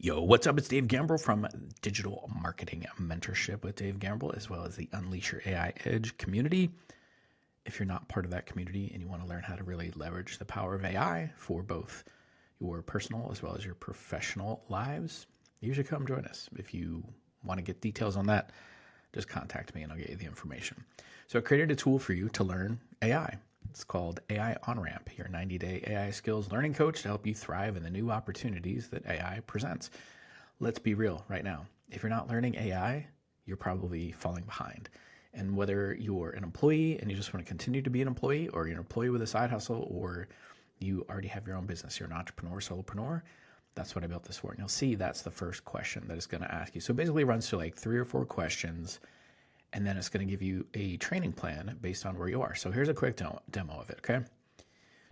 Yo, what's up? It's Dave Gambrill from Digital Marketing Mentorship with Dave Gambrill, as well as the Unleash Your AI Edge community. If you're not part of that community and you want to learn how to really leverage the power of AI for both your personal as well as your professional lives, you should come join us. If you want to get details on that, just contact me and I'll get you the information. So I created a tool for you to learn AI. It's called AI OnRamp, your 90-day AI skills learning coach to help you thrive in the new opportunities that AI presents. Let's be real right now. If you're not learning AI, you're probably falling behind. And whether you're an employee and you just want to continue to be an employee, or you're an employee with a side hustle, or you already have your own business, you're an entrepreneur, solopreneur, that's what I built this for. And you'll see that's the first question that it's going to ask you. So basically it runs through like 3 or 4 questions, and then it's going to give you a training plan based on where you are. So here's a quick demo of it, okay?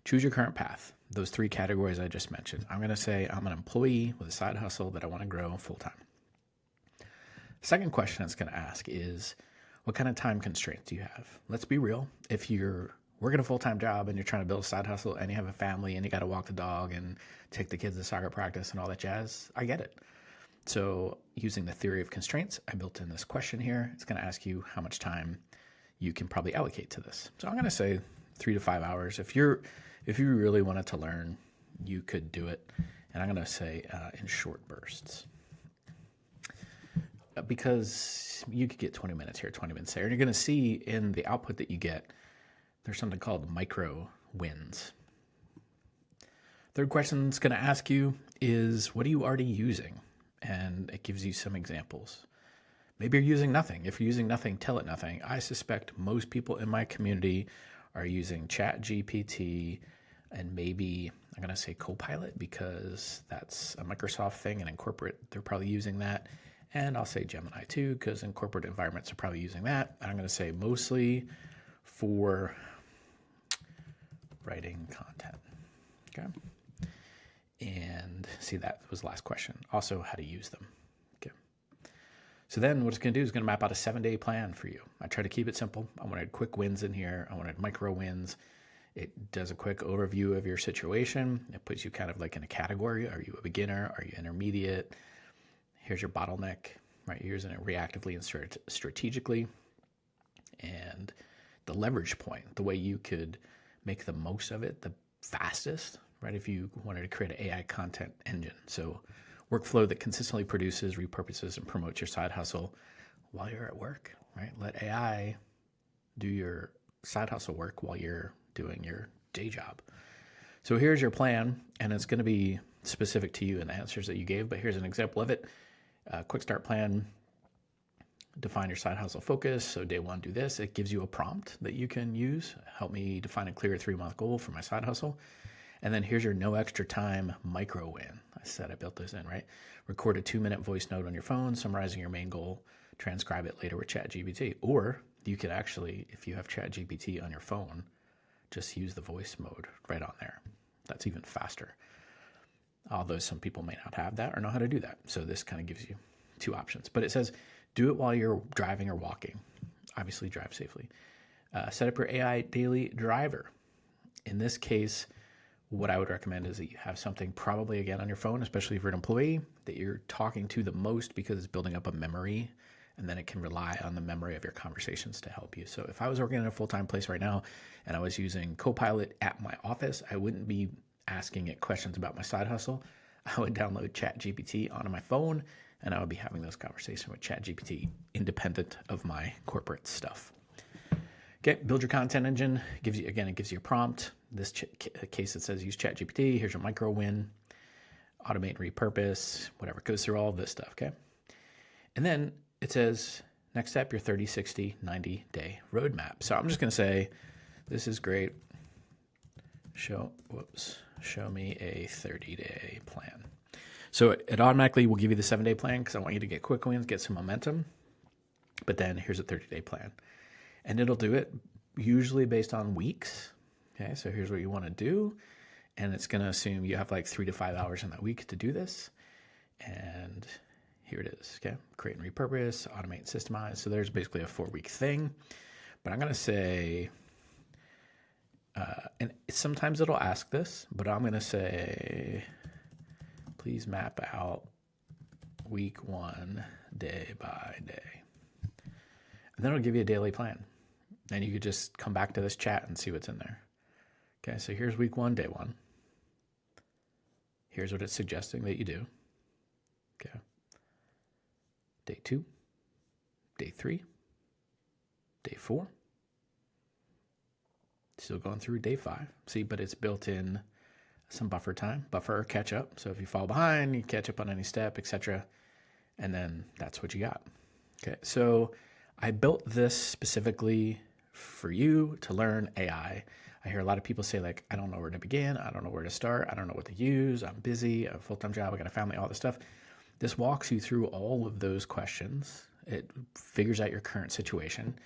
Choose your current path. Those 3 categories I just mentioned. I'm going to say I'm an employee with a side hustle that I want to grow full-time. Second question it's going to ask is, what kind of time constraints do you have? Let's be real. If you're working a full-time job and you're trying to build a side hustle and you have a family and you got to walk the dog and take the kids to soccer practice and all that jazz, I get it. So using the theory of constraints, I built in this question here. It's going to ask you how much time you can probably allocate to this. So I'm going to say 3 to 5 hours. If you really wanted to learn, you could do it. And I'm going to say in short bursts. Because you could get 20 minutes here, 20 minutes there. And you're going to see in the output that you get, there's something called micro wins. Third question it's going to ask you is, what are you already using? And it gives you some examples. Maybe you're using nothing. If you're using nothing, tell it nothing. I suspect most people in my community are using ChatGPT, and maybe I'm going to say Copilot because that's a Microsoft thing, and in corporate, they're probably using that. And I'll say Gemini too, because in corporate environments, they're probably using that. And I'm going to say mostly for writing content. Okay. And see, that was the last question. Also, how to use them. Okay. So then what it's going to do is going to map out a 7-day plan for you. I try to keep it simple. I wanted quick wins in here. I wanted micro wins. It does a quick overview of your situation. It puts you kind of like in a category. Are you a beginner? Are you intermediate? Here's your bottleneck, right? You're using it reactively and strategically. And the leverage point, the way you could make the most of it the fastest, right? If you wanted to create an AI content engine. So workflow that consistently produces, repurposes, and promotes your side hustle while you're at work, right? Let AI do your side hustle work while you're doing your day job. So here's your plan, and it's going to be specific to you and the answers that you gave, but here's an example of it. Quick start plan, define your side hustle focus. So day 1, do this. It gives you a prompt that you can use. Help me define a clear 3-month goal for my side hustle. And then here's your no extra time micro win. I said I built this in, right? Record a 2-minute voice note on your phone, summarizing your main goal, transcribe it later with ChatGPT. Or you could actually, if you have ChatGPT on your phone, just use the voice mode right on there. That's even faster. Although some people may not have that or know how to do that. So this kind of gives you 2 options. But it says, do it while you're driving or walking. Obviously, drive safely. Set up your AI daily driver. In this case, what I would recommend is that you have something probably, again, on your phone, especially if you're an employee, that you're talking to the most because it's building up a memory, and then it can rely on the memory of your conversations to help you. So if I was working in a full-time place right now and I was using Copilot at my office, I wouldn't be asking it questions about my side hustle. I would download ChatGPT onto my phone, and I would be having those conversations with ChatGPT independent of my corporate stuff. Okay, build your content engine. It gives you a prompt. This case, it says use ChatGPT. Here's your micro win. Automate and repurpose, whatever. It goes through all of this stuff, okay? And then it says, next step, your 30, 60, 90-day roadmap. So I'm just going to say, this is great. Show me a 30-day plan. So it automatically will give you the 7-day plan because I want you to get quick wins, get some momentum. But then here's a 30-day plan. And it'll do it usually based on weeks. Okay, so here's what you want to do. And it's going to assume you have like 3 to 5 hours in that week to do this. And here it is, okay? Create and repurpose, automate and systemize. So there's basically a 4-week thing. But I'm going to say, and sometimes it'll ask this, but I'm going to say, please map out week 1, day by day. And then it'll give you a daily plan. And you could just come back to this chat and see what's in there. Okay, so here's week 1, day 1. Here's what it's suggesting that you do. Okay. Day 2, day 3, day 4. Still going through day 5. See, but it's built in some buffer time, buffer or catch up. So if you fall behind, you catch up on any step, etc. And then that's what you got. Okay, so I built this specifically for you to learn AI. I hear a lot of people say, like, I don't know where to begin. I don't know where to start. I don't know what to use. I'm busy. I have a full-time job. I got a family, all this stuff. This walks you through all of those questions. It figures out your current situation,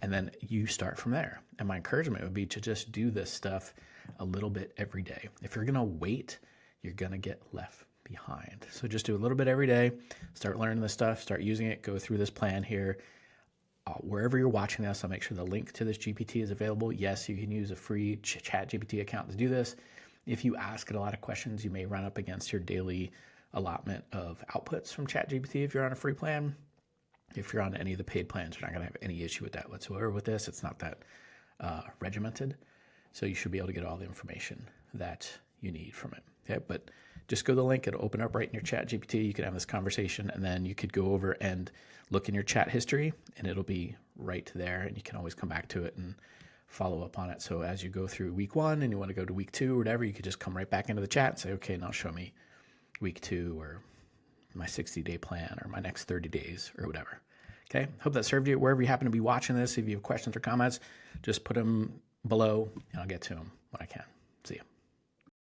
and then you start from there. And my encouragement would be to just do this stuff a little bit every day. If you're going to wait, you're going to get left behind. So just do a little bit every day. Start learning this stuff. Start using it. Go through this plan here. Wherever you're watching this, I'll make sure the link to this GPT is available. Yes, you can use a free ChatGPT account to do this. If you ask it a lot of questions, you may run up against your daily allotment of outputs from ChatGPT if you're on a free plan. If you're on any of the paid plans, you're not going to have any issue with that whatsoever with this. It's not that regimented. So you should be able to get all the information that you need from it. Okay, but just go to the link. It'll open up right in your ChatGPT. You can have this conversation, and then you could go over and look in your chat history, and it'll be right there, and you can always come back to it and follow up on it. So as you go through week 1 and you want to go to week 2 or whatever, you could just come right back into the chat and say, okay, now show me week 2 or my 60-day plan or my next 30 days or whatever. Okay, hope that served you. Wherever you happen to be watching this, if you have questions or comments, just put them below, and I'll get to them when I can.